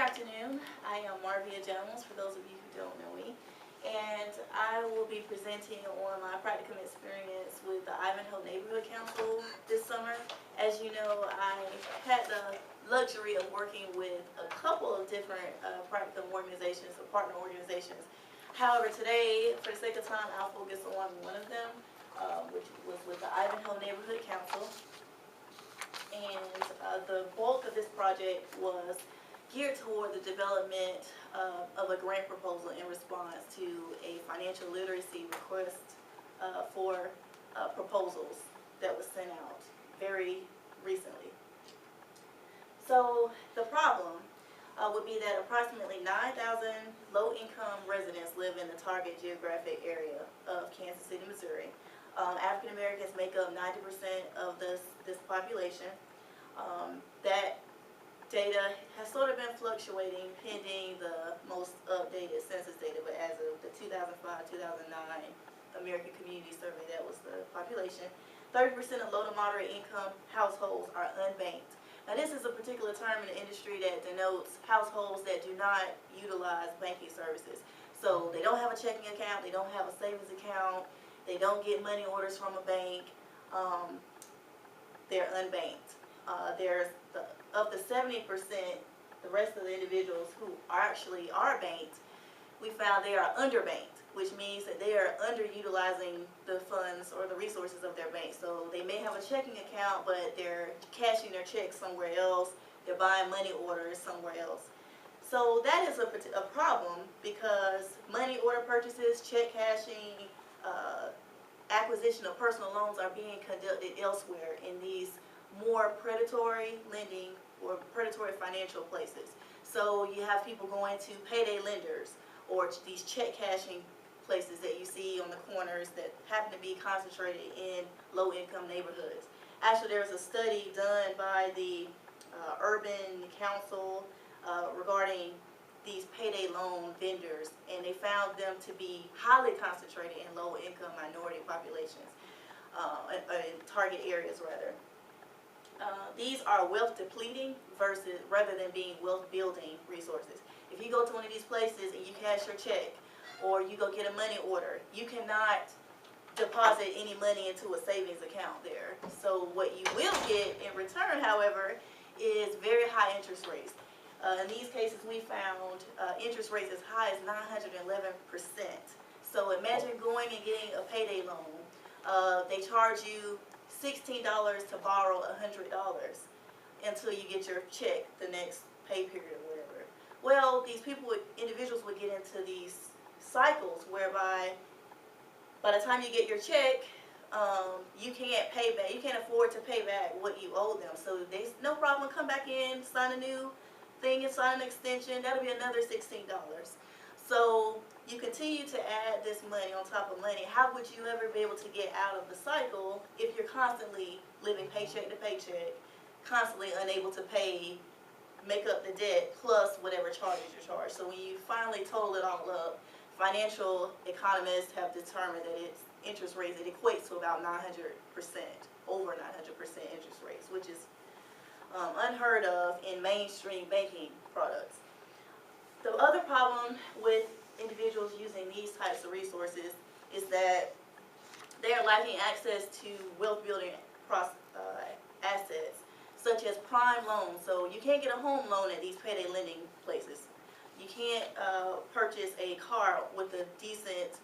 afternoon. I am Marvia Jones, for those of you who don't know me, and I will be presenting on my practicum experience with the Ivanhoe Neighborhood Council this summer. As you know, I had the luxury of working with a couple of different practicum organizations or partner organizations. However, today, for the sake of time, I'll focus on one of them, which was with the Ivanhoe Neighborhood Council. And the bulk of this project was geared toward the development of a grant proposal in response to a financial literacy request for proposals that was sent out very recently. So the problem would be that approximately 9,000 low-income residents live in the target geographic area of Kansas City, Missouri. African Americans make up 90% of this population. That data has sort of been fluctuating pending the most updated census data, but as of the 2005-2009 American Community Survey, that was the population. 30% of low to moderate income households are unbanked. Now this is a particular term in the industry that denotes households that do not utilize banking services. So they don't have a checking account, they don't have a savings account, they don't get money orders from a bank, they're unbanked. There's of the 70%, the rest of the individuals who actually are banked, we found they are underbanked, which means that they are underutilizing the funds or the resources of their bank. So they may have a checking account, but they're cashing their checks somewhere else, they're buying money orders somewhere else. So that is a problem because money order purchases, check cashing, acquisition of personal loans are being conducted elsewhere in these more predatory lending or predatory financial places. So you have people going to payday lenders or these check cashing places that you see on the corners that happen to be concentrated in low-income neighborhoods. Actually, there was a study done by the Urban Council regarding these payday loan vendors, and they found them to be highly concentrated in low-income minority populations, in target areas rather. These are wealth depleting rather than being wealth building resources. If you go to one of these places and you cash your check or you go get a money order, you cannot deposit any money into a savings account there. So what you will get in return, however, is very high interest rates. In these cases we found interest rates as high as 911%. So imagine going and getting a payday loan. They charge you $16 to borrow $100 until you get your check the next pay period or whatever. Well, these individuals would get into these cycles whereby by the time you get your check, you can't pay back. You can't afford to pay back what you owe them. So there's no problem. Come back in, sign a new thing, and sign an extension. That'll be another $16. So you continue to add this money on top of money. How would you ever be able to get out of the cycle if you're constantly living paycheck to paycheck, constantly unable to make up the debt plus whatever charges you're charged? So when you finally total it all up, financial economists have determined that its interest rates, it equates to about 900%, over 900% interest rates, which is unheard of in mainstream banking products. The other problem with individuals using these types of resources is that they are lacking access to wealth building assets such as prime loans. So you can't get a home loan at these payday lending places. You can't purchase a car with a decent